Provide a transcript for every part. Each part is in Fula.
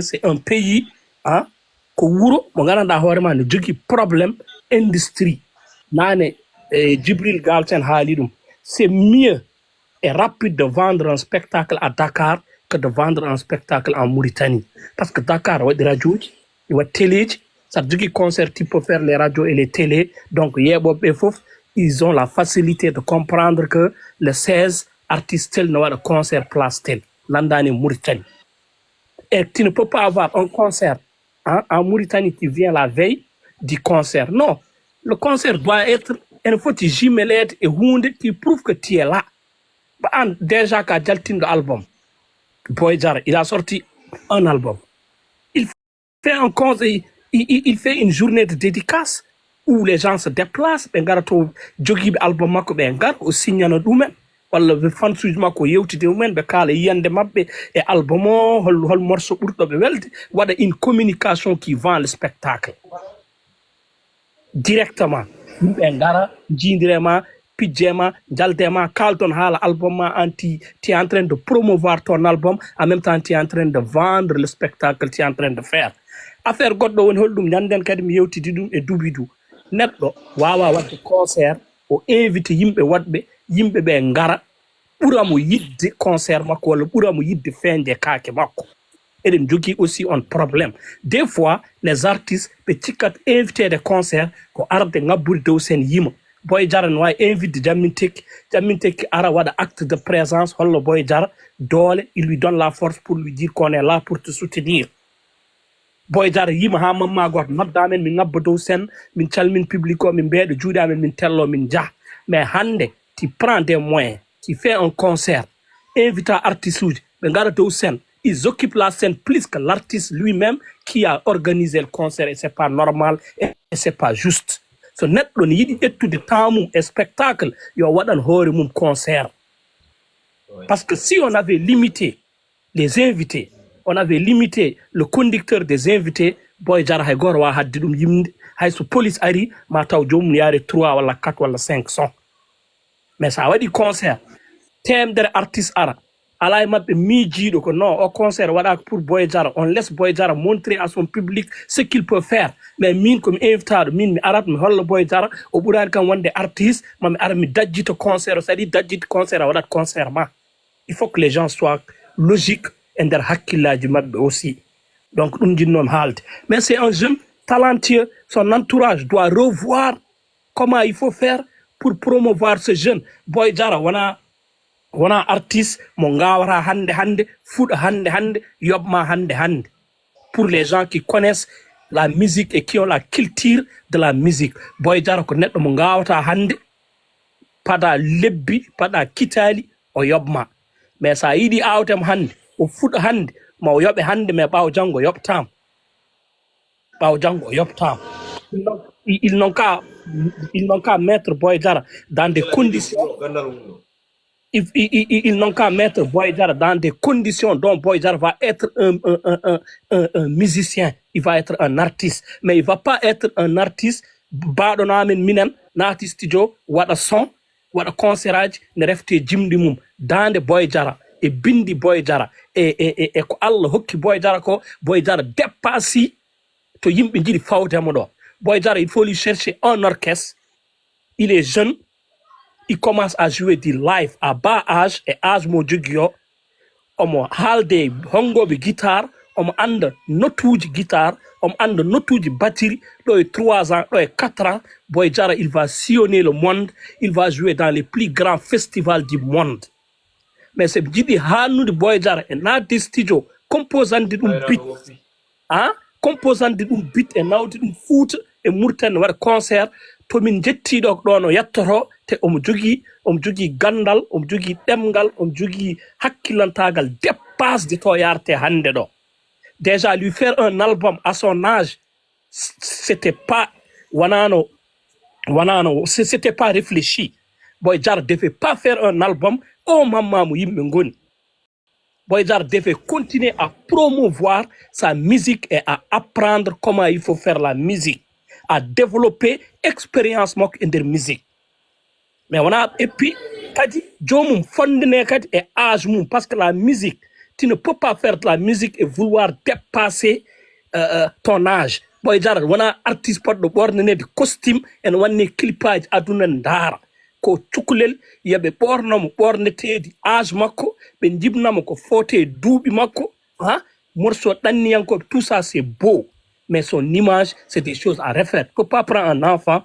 c'est un pays hein ko wuro mo gananda hoorema ne jogi problème industrie nane Djibril Galten haali ɗum c'est mieux et rapide de vendre un spectacle à Dakar que de vendre un spectacle en Mauritanie parce que Dakar waɗi radioji waɗi téléji ça jogi concert tu peux faire les radios et les télés donc yeɓoɓe fof ils ont la facilité de comprendre que le 16 artiste tel ne waɗa concert place tel landani Mauritanie et tu ne peux pas avoir un concert hein, en Mauritanie qui vient la veille du concert. Non, le concert doit être une fois jumelé et hunde qui prouve que tu es là. Déjà, quand Jaltin album, Boy Jara, il a sorti un album. Il fait un concert, il fait une journée de dédicace où les gens se déplacent. Ben garato jogi album mako ben gar o signano dumen. Walla ɓe fansuji makko yewtide mumen ɓe kaala yiyande maɓɓe e album o hol morceau ɓurɗo ɓe welde waɗa une communication qui vend le spectacle directement yimɓe ngara jiidirema pijjema jaldema kalton haala album ma anti tu es en train de promouvoir ton album en même temps tu es en train de vendre le spectacle tu es en train de faire affaire goɗɗo woni holɗum ñanden kadi mi yewtidi ɗum e dubidu neɗɗo wawa wadde concert o invité yimɓe waɗɓe yimɓe ɓe ngara ɓuramo yidde concert makko walla ɓuramo yidde feñde kaake makko eɗen jogui aussi on problème des fois les artistes ɓe cikkat invité de concert ko arde ngabbude dow sen yima Boy Jara ne wawi invité Jammin Tekki ara waɗa acte de présence holla Boy Jara doole il lui donne la force pour lui dire qu'on est là pour te soutenir Boy Jara yima ha mamma goto noddamen min ngabba dow sen min calmin public o min mbeeɗa juuɗe amen min tello min jaa mais hande tu prends des moyens, tu fais un concert, invite artistes, ils occupent la scène plus que l'artiste lui-même qui a organisé le concert et c'est pas normal et c'est pas juste. So net on yidi ettude tamum et spectacle yo wadan hoore mum concert. Parce que si on avait limité les invités, on avait limité le conducteur des invités, Boy Jara hay gor wa haddi dum yimde hay so police ari ma taw jomum yaare 3 wala 4 wala 5 sons. Mais ça va dire concert temdere artiste ara ala mabbe miijido ko non au concert wada pour Boy Jara on laisse Boy Jara montrer à son public ce qu'il peut faire mais min comme invitado min mi arat mi holla Boy Jara o burani kan wonde artiste mami ara mi dajjito concert c'est à dire dajjito concert wada concert ma il faut que les gens soient logiques et der hakkillaji mabbe aussi donc dum jinnom haalde mais c'est un jeune talentueux son entourage doit revoir comment il faut faire pour promouvoir ce jeune Boy Jara wana artiste mo ngawara hande fuda hande yobma hande pour les gens qui connaissent la musique et qui ont la culture de la musique Boy Jara ko neddo mo ngawata hande pada lebbi pada kitali o yobma mais sa yidi awtem hande o fuda hande ma o yobe hande mais bawo jango yobtam ils n'ont qu'à mettre Boy Jara dans des conditions. Ils n'ont qu'à mettre Boy Jara dans des conditions dont Boy Jara va être un musicien, il va être un artiste, mais il va pas être un artiste baɗonamen minen naati studio waɗa son waɗa concert ne refte jimdi mum dande Boy Jara e bindi Boy Jara e ko Allah hokki Boy Jara ko Boy Jara dépasse to yimɓe jiɗi fawdemo ɗo Boy Jara il faut lui chercher un orchestre il est jeune il commence à jouer du live à bas âge et âge mo jogui o omo haalde hongoɓe guitare omo anda notuji guitare omo anda notuji batterie ɗo e 3 ans ɗo e 4 ans Boy Jara il va sillonner le monde il va jouer dans les plus grands festivals du monde mais c'est jiɗi hannude Boy Jara e nadde studio composande ɗum beat hein composande ɗum beat e nawde ɗum fuuta e murtane waɗa concert to min jettiɗo ɗo no yettoto te omo jogui gandal omo jogui ɗemgal omo jogui hakkillantagal dépasse de to yarte hande ɗo déjà lui faire un album à son âge c'était pas c'était pas réfléchi Boy Jara devait pas faire un album o mammamu yimɓe ngoni Boy Jara devait continuer à promouvoir sa musique et à apprendre comment il faut faire la musique à développer expérience mok e nder musique mais et puis kadi jomum fondine kadi e âge mum parce que la musique Tu ne peux pas faire de la musique et vouloir dépasser ton âge. Boy Jara, wana artiste pot de borne de costume et wane clipage aduna ndara. Ko cukulel yabe bornamo borne tedi âge makko be jibnamo ko fote duubi makko hein morceau danni yanko tout ça c'est beau mais son image c'est des choses à refaire. Tu peux pas prendre un enfant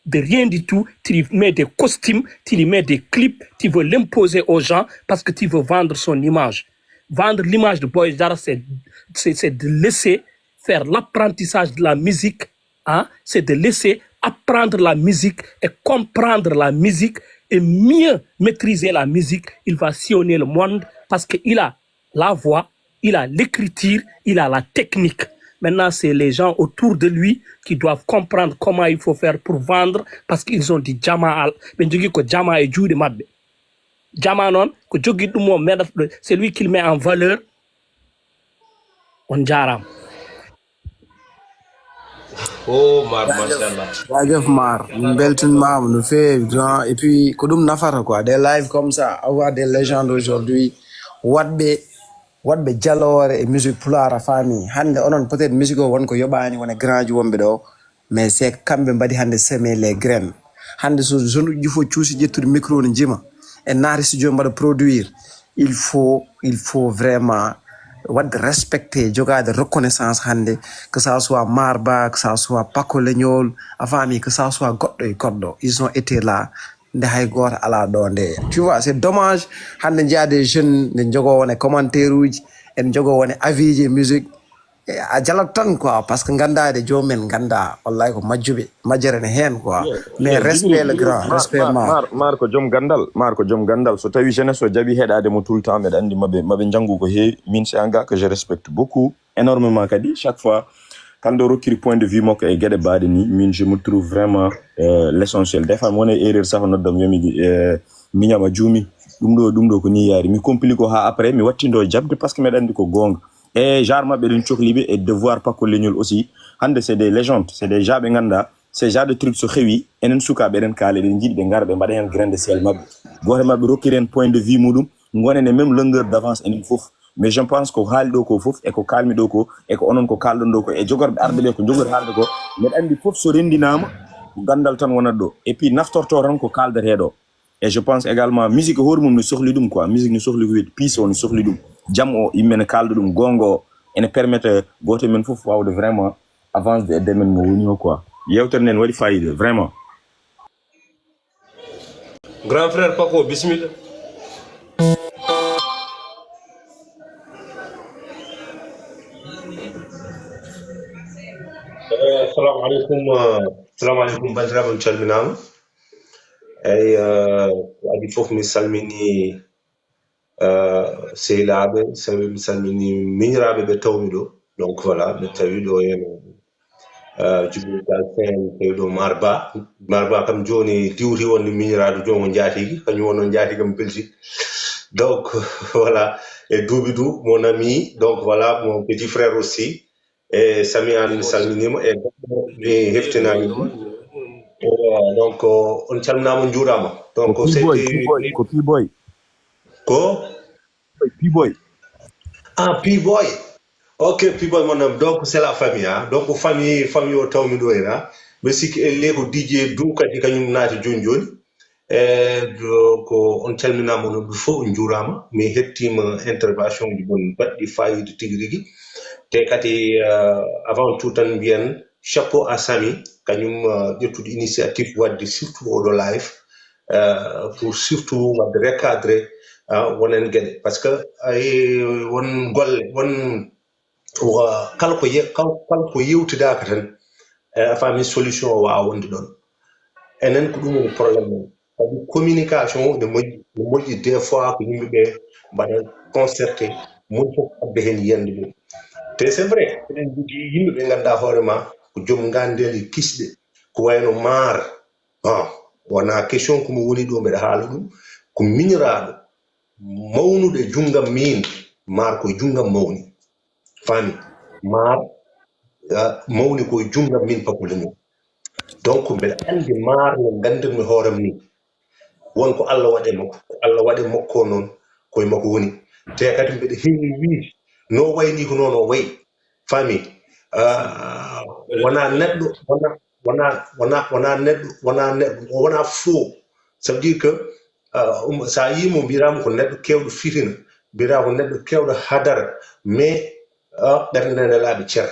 de rien du tout, tu lui mets des costumes, tu lui mets des clips, tu veux l'imposer aux gens parce que tu veux vendre son image. Vendre l'image de Boy Jara, c'est de laisser faire l'apprentissage de la musique, hein? C'est de laisser apprendre la musique et comprendre la musique et mieux maîtriser la musique. Il va sillonner le monde parce qu'il a la voix, il a l'écriture, il a la technique. Maintenant, c'est les gens autour de lui qui doivent comprendre comment il faut faire pour vendre parce qu'ils ont dit Jama ben jogi ko Jama et Jude Mabbe. Jama non, ko jogi dum mo c'est lui qui le met en valeur. On jaram. Oh, machallah. Jaajëf Mar, beltin maam le fait grand et puis ko dum nafata quoi des lives comme ça avoir des légendes aujourd'hui wadbe jaloore et musique pulaar famille hande onon peut-être musique o won ko yobani wona grand ji wonbe do mais c'est kambe mbadi hande semer les graines hande so jeune uji fo ciusi jettude micro ne jima et naari studio mbada produire il faut vraiment de respecter, de reconnaissance hande, que ça soit Marba, que ça soit Paco Legnol, Afami, que ça soit Goddo, ils ont été là, à la donde. Tu vois, c'est dommage, hande il y a des jeunes, des commentaires, et des avis musique, a jalatan quoi, parce que nganda de jomen nganda, wallahi ko majjere hen quoi. Mais respect le grand, respect Marco jom gandal, so tawi jeunesse o jabi heɗade mo tout le temps meɗa andi maɓe jangu ko heewi min c'est un gars que je respecte beaucoup énormément kadi chaque fois quand on rokkiri point de vue makko e gueɗe baɗe ni min je me trouve vraiment l'essentiel des fois mi wona erreur safa noddam yomi miñama juumi ɗum ɗo ko ni yaari mi complique ko ha après mi wattindo jabde parce que meɗa andi ko gonga et genre mabɓe ɗen cohliɓe et devoir Paco Legnol aussi hande c'est des légendes, c'est des gens ɓe ganda ces genre de trucs so heewi enen sukaɓe eɗen kaala eɗen jiiɗi ɓe gara ɓe mbaɗa hen grain de sel mabɓe goto mabɓe rokkiri hen point de vue muɗum gonen e même longueur d'avance enen foof mais je pense ko haali ɗo ko foof eko kalmi ɗo ko eko onon ko kalɗon ɗo ko e jogorɓe arɓe ɓe ko jogori haalde ko mbeɗa andi foof so rendinama ko gandal tan wonat ɗo et puis naftorto tan ko kaldete ɗo et je pense également musique hoore mum ne sohli ɗum quoi musique ne sohli ko wiyete piece o ne sohli ɗum jam o yimɓe ne kalda ɗum gonga o ene permettre goto men foof wawde vraiment avance de demen mo woni o quoi yewtere nden waɗi fayida vraiment. Grand frère Paco, bismillah. Assalamu alaikum bandiraɓe on calminama eyi adi fof mi salmini sehilaɓe sabi mi salmini miñiraɓe ɓe tawmi ɗo donc voilà ɓe tawi ɗo heno Djibril Galsen tawi ɗo Marba kam joni diwti wonde miñiraɗo jongo jaatigi kañum wonno jaatigi kam Belgique donc voilà et Doubidou mon ami donc voilà mon petit frère aussi et Sami An mi salminima e mi heftinami ɗum donc on calminama juurama donc c'était ko P-boy P-boy. Ok, P-boy mon homme. Donc c'est la famille, hein. Donc famille au temps mi doira. Mais si elle est ko DJ Doukati kanyum naati joni. Donc on calmina mon du fo njurama mi hettima intervention di bon baddi fayide tigirigi. Te kati avant tout tan bien chapeau à Sami kanyum ƴettude initiative wadde surtout au live pour surtout wadde recadrer wonen gueɗe parce que ay won golle won kala ko yewtidaka tan a faami solution o wawa wonde ɗon enen ko ɗum woni probléme men kadi communication ne moƴƴi des fois ko yimɓeɓe mbaɗa concerté mon fof abbe hen yiyande mum te c'est vrai eɗen jogui yimɓeɓe ganduɗa hoorema ko joom gandeli kisɗe ko wayno maar wona question komi woni ɗo mbeɗa haala ɗum ko miñiraɗo mawnude junggam min maar ko junggam mawni fami maar mawni ko junggam min Paco Legnol donc mbeɗa andi maar no gandirmi hooram ni wonko Allah waɗe makko ko Allah waɗe makko noon koye makko woni te kadi mbeɗa heewi wiide no wayni ko noon o wayi fami wona neɗɗo wona neɗɗo wona faux ça veut dire que sa yimo mbirama ko neɗɗo kewɗo fitina mbira ko neɗɗo kewɗo hadara mais ɓernde nde laaɓi cer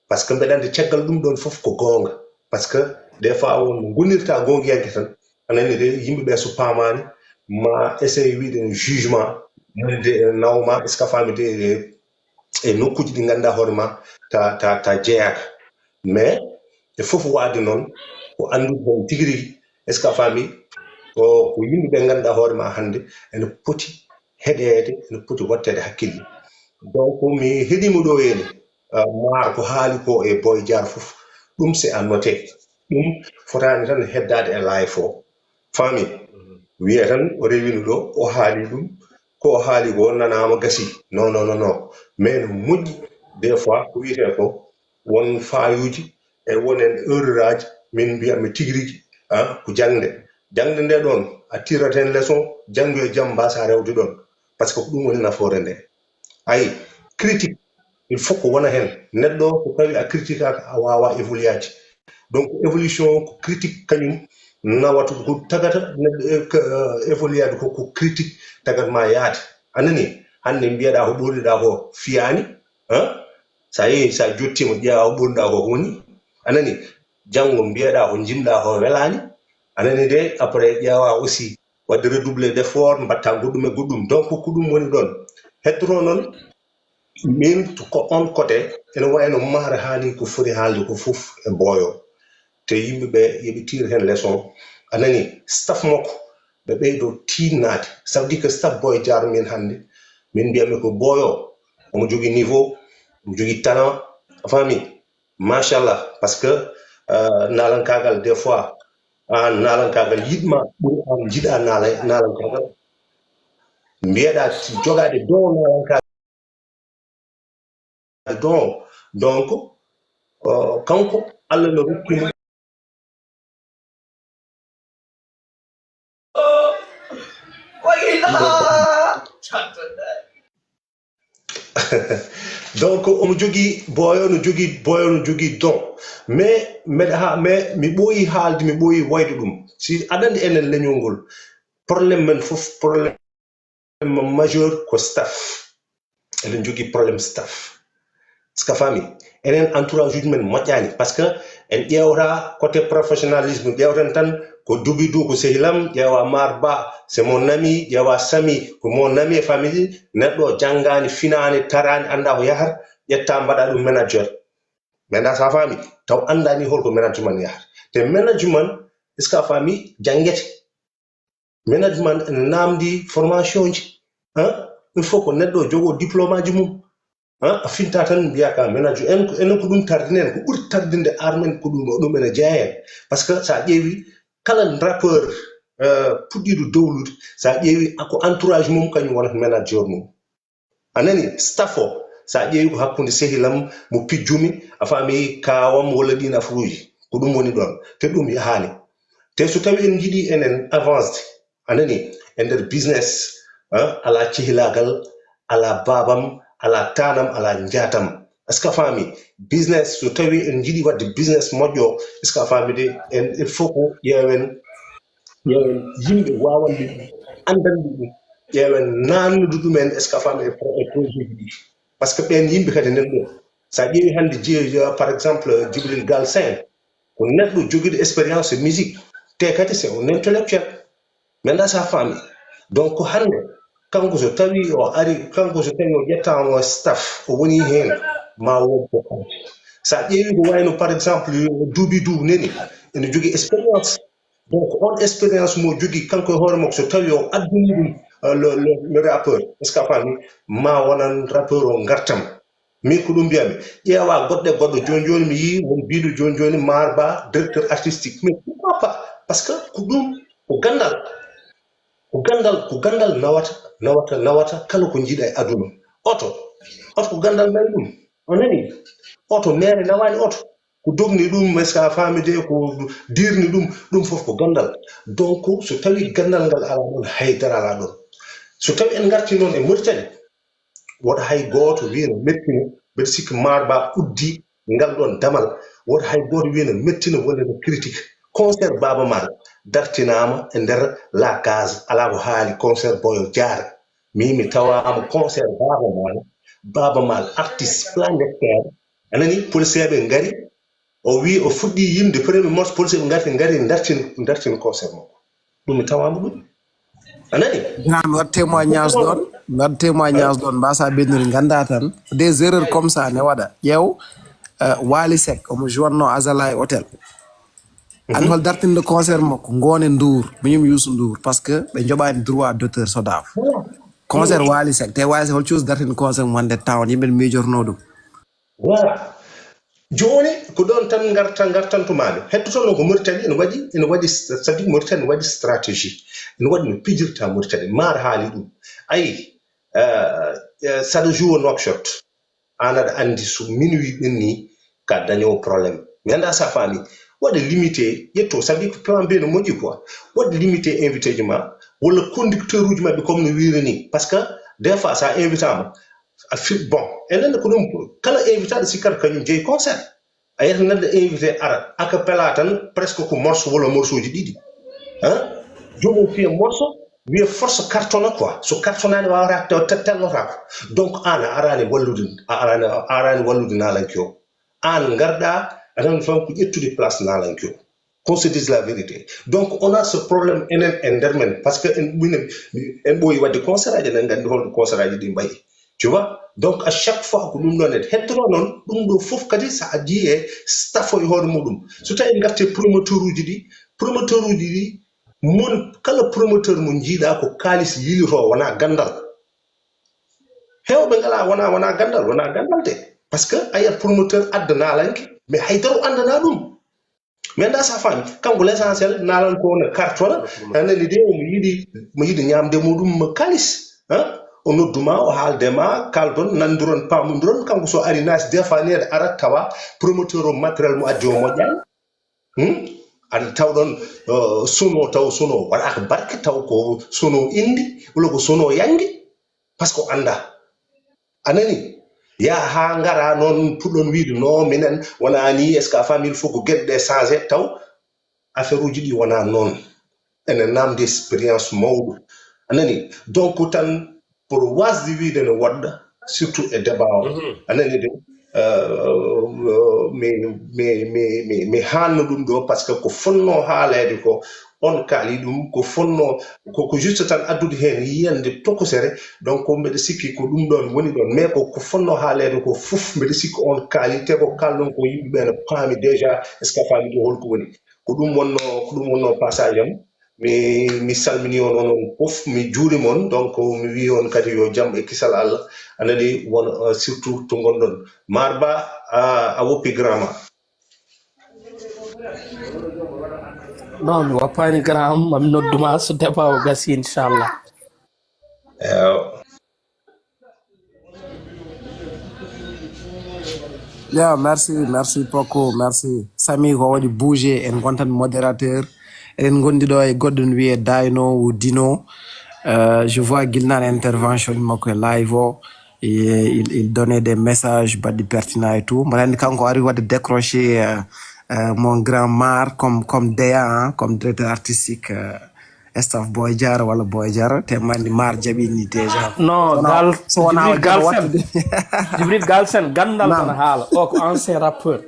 par ce que mbeɗa andi caggal ɗum ɗon fof ko goonga par ce que des fois won gonirta gongiyanke tan anani de yimɓeɓe so paamani ma essaye wiide jugement de nawma est ce que fami de e nokkuji ɗi ganduɗa hoore ma ta jeeyaka mais e fof waade noon ko andude hen tigui rigui est ce que a faami ko yimɓeɓe ganduɗa hoore ma hannde ene poti heɗede ene poti wattede hakkille donc mi heeɗima ɗo henne maar ko haali ko e Boy Diar fof ɗum c'est à noté ɗum fotani tan heddade e live o faami wiye tan o rewino ɗo o haali ɗum ko o haali ko nanama gasi non mais no moƴƴi des fois ko wiyete ko won fayuji e wonen erreur aji min mbiyatmi tigui rigui ko jangde nde ɗon a tirata hen leçon janggo e jaam mbasa rewde ɗon par ce que ko ɗum woni nafoore nde ayi critique il faut ko wona hen neɗɗo ko tawi a critique aka a wawa évoluer donc évolution ko critique kañum nawata ko tagata neɗɗo évoluer ko critique tagat ma yaade anani hande mbiyeɗa ko ɓurɗiɗa ko fiyani sa yeehi sa jottima ƴeewa ko ɓurɗiɗa ko woni anani janggo mbiyeɗa ko jimɗa ko welani anani de après ƴeewa aussi wadde redoubler d' effort mbatta goɗɗum e goɗɗum donc ko ɗum woni ɗon heddoro noon min ko on côté ene wayno Mara haali ko foti haalde ko fof e Boyo te yimɓeɓe yoɓe tire hen leçon anani staff makko ɓe ɓeydo tinnade ça veut dire que staff Boy Diar min hannde min mbiyatmi ko Boyo omo jogui niveau omo jogui talent a faami machallah par ce que nalankagal des fois an nalankagal yiɗma ɓuuri an jiiɗa nalankagal mbiyeɗa jogade don nalankagal don donc kanko Allah no rokkimo donc omo jogui Boyo no jogui don mais mais mi ɓooyi haalde mi ɓooyi wayde ɗum si aɗa andi enen leñol ngol probléme men fof probléme majeur ko staff eɗen jogui probléme staff ska fami enen entourage uji men moƴƴani par ce que en ƴewta côté professionnalisme ƴewten tan ko Doubidou ko sehilam ƴeewa Mar Ba c'est mon ami ƴeewa Sami ko mon ami e famille neɗɗo janggani finani tarani anda ko yahata ƴetta mbaɗa ɗum manager maintenant sa faami taw andani holko management yahata te management est ce que a faami janguete management ene namdi formation ji il faut ko neɗɗo jogo diplôme aji mum a finta tan mbiyaka manager enen ko ɗum tardinen ko ɓuri tardinde armen ko ɗum ene jeeyen par ce que sa ƴeewi kala rappeur puɗɗiɗo dowlude sa ƴeewi ko entourage mum kañum wonata manager mum anani staff o sa ƴeewi ko hakkude sehilam mo pijjumi a faami kawam walla ɗin afruji ko ɗum woni ɗon te ɗum yahani te so tawi en jiiɗi enen avanced anani e nder business ala cehilagal ala babam ala tanam ala jatam est ce que a faami business so tawi en jiiɗi wadde business moƴƴo est ce que a faami de en il faut ko ƴeewen yimɓe wawande andande ɗum ƴeewen nannude ɗumen est ce que a faami e projet ji ɗi par ce que ɓen yimɓe kadi nen ɗo sa ƴeewi hannde par exemple Djibril Galsen ko neɗɗo joguiɗo expérience e musique te kadi c'est un intellectuel maintenant sa faami donc hannde kanko so tawi o ari kanko so tawi o ƴettama staff o woni hen ma wonko kanko sa ƴeewi ko wayno par exemple Doubidou neni ene jogui expérience donc on expérience mo jogui kanko e hoore makko so tawi o addani ɗum le rappeur est ce que a faami ma wonan rappeur o gartam min ko ɗum mbiyami ƴeewa goɗɗo joni mi yi won mbiɗo joni Mar Ba directeur artistique mais pourquoi pas par ce que ko ɗum ko gandal nawata kala ko jiiɗa e aduna oto ko gandal mari ɗum o nani oto mere nawani oto ko dogni ɗum est ce que a faami de ko dirni ɗum fof ko gandal donc so tawi gandal ngal ala ɗon haydara ala ɗon so tawi en garti noon e Mauritanie woto hay gooto wiino mettino mbeɗa sikki marba uddi ngal ɗon damal woto hay gooto wiino mettino walla no critique concert Baba Mal dartinama e nder la case ala ko haali concert boyo jaara mi tawama concert Baba Mal artiste planétaire anani policeɓe ngari o wi o fuɗɗi yimde premier morceau policeɓe ngari dartin concert makko ɗum mi tawama ɗum anani mi waɗ témoignage ɗon mbasa ɓennude ganda tan des erreurs comme ça ne waɗa ƴeew Wally Seck omo joinno Azala e hôtel an hol dartinde concert makko Ngone Ndour miñum Youssou Ndour par ce que ɓe joɓani droit d'auteur SODAV concert Wally Seck te Wally Seck hol cuusi dartinde concert mo wonde town yimɓe miijorno ɗum voilà joni ko ɗon tan gartantumaɓe hettotono ko Mauritanie ene waɗi sadi Mauritanie ne waɗi stratégie ene waɗi no pijirta Mauritanie maar haali ɗum ayi saɗa joue Nouakchott an aɗa andi so minuit ɓenni ka dañowo probléme mi anda sa faami waɗa limité ƴetto sabi ko plan B no moƴƴi quoi waɗa limité invité ji ma walla conducteur uji maɓɓe comme no wiiri ni par ce que des fois sa invité ama bon enen ko ɗum kala invité aɗa sikkata kañum jeeyi concert a yiyata neɗɗo invité ara acapella tan presque ko morceau walla morceau ji ɗiɗi jomum fiya morceau wiya force cartona quoi so cartonani wawata tellotako donc an a arani wallude nalanki o an garɗa aɗan fan ko ƴettude place nalanki o qu'on se dise la vérité donc on a ce problème enen e nder men par ce que en ɓooyi wadde concert aji eɗen gandi holɗo concert aji ɗi mbayi tu vois donc à chaque fois ko ɗum ɗon e heddoro noon ɗum ɗo fof kadi sa addi e staffo e hoore muɗum so tawi garte promoteur uji ɗi mon kala promoteur mo jiiɗa ko kalis yilito wona gandal hewɓe ngala wona gandal de par ce que a yiyat promoteur adda nalanke mais haydara o andana ɗum mi anda sa faami kanko l' essentiel nalan ko ne cartona anani de mo yiɗi ñamde muɗum kalis o nodduma o haaldema kaldon nandiron pamodiron kanko so ari naati des fois nede arat tawa promoteur o matériel mo addi o moƴƴani aɗa tawɗon sono waɗaka barke taw ko sono indi walla ko sono yangi par ce que o anda anani ya ha ngara noon puɗɗon wiide non minen wona ni est ce que a famille fof ko gueɗe ɗe changé taw affaire uji ɗi wona noon ene namde expérience mawɗo anani donc tan pour wasde wiide no woɗɗa surtout e débat o anani de mi hanno ɗum ɗo par ce que ko fonno haalede ko on kaali ɗum ko fonno ko juste tan addude hen yiyande tokosere donc mbeɗa sikki ko ɗum ɗon woni ɗon mais ko fonno haalede ko fof mbeɗa sikki on kaali te ko kalɗon ko yimɓeɓe ne paami déjà est ce que a faami ɗo holko woni ko ɗum wonno passage am mi salmini on onon fof mi juurima on donc mi wi on kadi yo jaam e kisal Allah anani won surtout to gonɗon marba a woppi grama non mi woppani gram mami nodduma so débat o gasi inchallah Yeah, merci Poko, merci Sami ko waɗi bouger en gontan modérateur eɗen gondi ɗo e goɗɗo no wiye Dayno ou Dino. Je vois Gilnan intervention makko e live o il donnait des messages baɗɗi pertinents et tout mbaɗa andi kanko ari wadde décrocher mon grand Mar comme DA comme directeur artistique staff Boy Diarra walla Boy Diarra te mandi Mar jaɓini déjà non Djibril Galsen gandal tan haala o ko ancien rappeur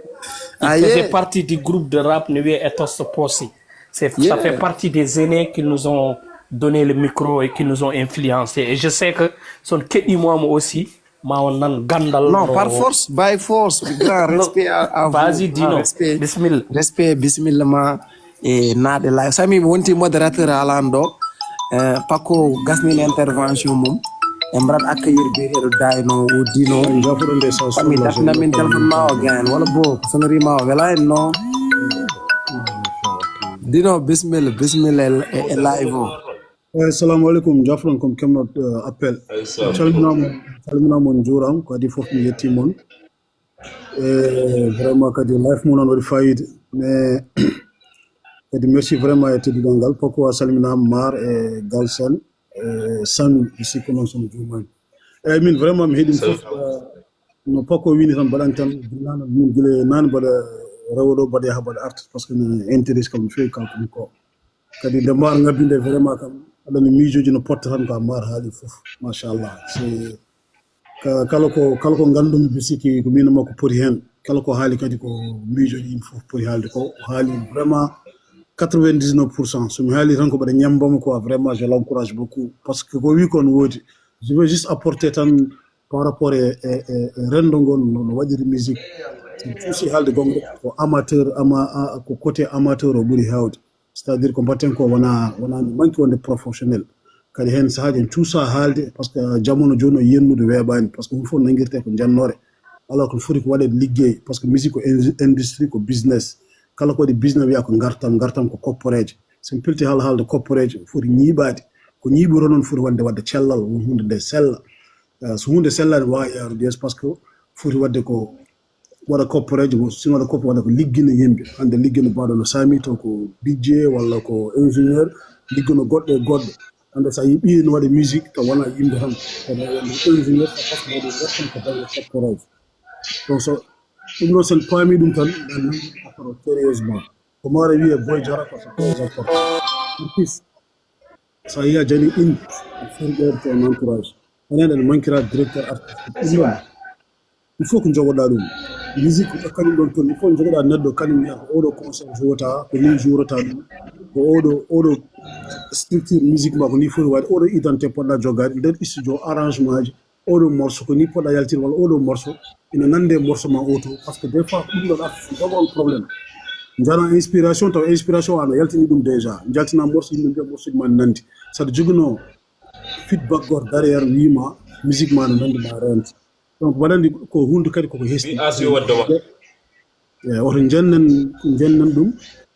il faisait partie du groupe de rap ne wiye Ethos Posse ça fait partie des aînés qui nous ont donné le micro et qui nous ont influencé et je sais que son keɗɗimomo aussi ma on nan gandal non par force by force grand respect à vas-y Dino bismillah respect bismillah ma e naade live Sami wonti modérateur halan ɗo Pako gasnini intervention mum e mbaɗat accueillir biyeteɗo Dayno ou Dino mi dartina min téléphone ma o gaen walla bo sonnerie ma o wela en non Dino bismillah e live o assalamu alaikum jafron kom kemnot appel salminama on juuram ko adi fof mi yettimon vraiment kadi life mum noon waɗi fayida mais kadi merci vraiment e tedduɗal ngal Poko a salminama Mar e Galsen Sami mi sikku noon sono juumani min vraiment mi heeɗin fof no pako wini tan mbaɗan tan nana min gile nane mbaɗa rewoɗo mbaɗa yaha mbaɗa artiste par ce que mi intéresse kam no fewi kalkumi ko kadi nde mbar ngabbinde vraiment kam aɗani miijoji no potta tan ka mbar haali fof machallah c'est kala ko ngandumi bi sikki ko min makko poti hen kala ko haali kadi ko miijoji yimɓe fof poti haalde ko haali vraiment 99%. So mi haali tan ko mbaɗa ñambama quoi vraiment je l'encourage beaucoup parce que ko wi kon woodi je veux juste apporter tan par rapport e rendo ngon no waɗiri musique tuusi haalde gonga ko amateur ko côté amateur o ɓuri hewde c'est à dire ko mbatten ko wona mi manque wonde professionnel kadi hen sahaaji en cuusa haalde par ce que jamono joni o yennude weeɓani par ce que ɗum fof nangirte ko jannore alors que foti ko waɗede liggey par ce que musique ko industrie ko business kala ko waɗi business wiya ko gartam ko kopporeje somi pilti haala haalde kopporeje foti ñiiɓade ko ñiiɓiro noon foti wadde cellal won hunde nde sella so hunde sellani wawi yarude yeeso par ce que foti wadde ko waɗa kopporeje sino waɗa koppo waɗa ko liggina yimɓe hande liggino mbaɗo no saami to ko DJ walla ko ingénieur liggino goɗɗo e goɗɗo hande sa yi ɓiiri no waɗa musique to wona yimɓe tan kono ingénieur par ce que waɗi wattan ko balle kopporeje donc so ɗum ɗo sen paami ɗum tan ɗan affaire o sérieusement ko maare wiye boy jara ko so très important artiste sa yiya jani inde foti ɓeyde to en entourage onen en manquera directeur artiste ɗum ɗon il faut ko jogoɗa ɗum musique ko kañum ɗon toon il faut jogoɗa neɗɗo kañum wiya ko oɗo concert jowata ko ni jourata ɗum ko oɗo structure musique ma ko ni foti waɗde oɗo identité poɗɗa joggade nder studio arrangement ji oɗo morceau ko ni poɗɗa yaltir walla oɗo morceau ina nande morceau ma auto parce que des fois ɗum ɗon artiste jogo on probléme jana inspiration taw inspiration ano yaltini ɗum déjà jaltina morceau yimɓe mbiya morceau ji ma nandi saɗa joguino feedback goto derrière wima musique ma no nandi ma rente donc waɗandi ko hunde kadi koko hesti oto jennen ɗum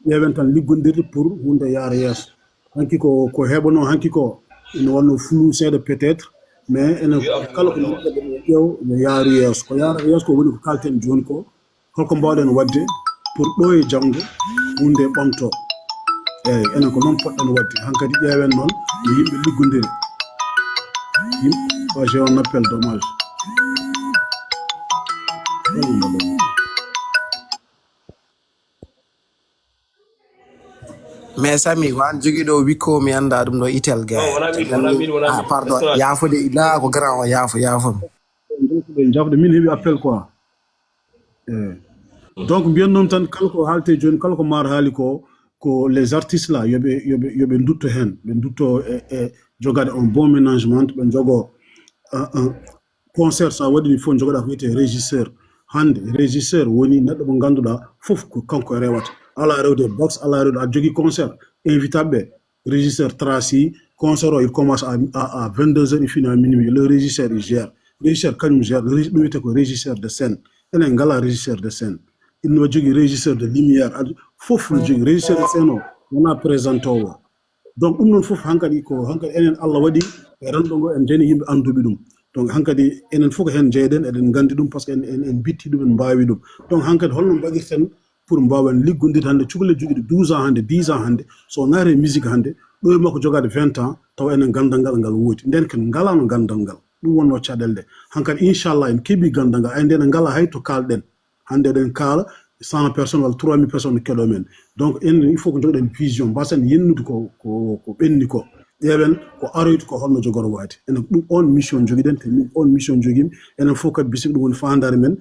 ƴeewen tan liggodirde pour hunde yaara yeeso hanki ko heɓano hanki ko ene wanno flou seeɗa peut être mais ene kala ko neɗɗo ƴeew yo yaaru yeeso ko yaara yeeso ko woni ko kalten joni ko holko mbawɗen wadde pour ɗo e janggo hunde ɓamto eyyi enen ko noon poɗɗen wadde hankkadi ƴeewen noon yo yimɓe liggodiri j'ai un appel dommage mais Sami ko an jogi ɗo wikko mi anda ɗum ɗo itel ga pardon yaafude la ko grand o yaafo jafde min heeɓi appel quoi donc mbiyen noon tan kala ko haalte joni kala ko maar haali ko les artistes là yoɓe dutto hen ɓe dutto e jogade un bon ménagement ɓe jogo un concert sa waɗini fof jogoɗa ko wiyete régisseur hande régisseur woni neɗɗo mo ganduɗa fof ko kanko rewata ala rewde box ala rewde a jogui concert invitaɓe régisseur traci concert o il commence à 22h il finit à minuit le régisseur il gère régisseur kañum gère ɗum wiyete ko régisseur de scène enen ngala régisseur de scène il no jogui régisseur de lumière fof no jogui régisseur de scène o wona présentowo donc ɗum noon fof hankkadi enen Allah waɗi e renɗo ngo en jani yimɓe anduɓe ɗum donc hankkadi enen fof ko hen jeyɗen eɗen gandi ɗum par ce que en bitti ɗum en mbawi ɗum donc hankkadi holno mbaɗirten pour mbawen liggodirde hande cukalel joguiɗo 12 ans hande 10 ans hande so naare musique hande ɗo e makko jogade 20 ans taw enen gandal ngal woodi nden ken ngalano gandal ngal ɗum wonno caɗele ɗe hankkadi inchallah en keeɓi gandal ngal ay nden ngala hay to kalɗen hande eɗen kaala 100 personnes walla 3000 personnes no keɗo men donc en il faut ko jogoɗen vision mbasen yennude ko ɓenni ko ƴeewen ko aroyde ko holno jogoro waade enen ɗum on mission joguiɗen te min on mission joguimi enen fof kadi bisiki ɗum woni fandare men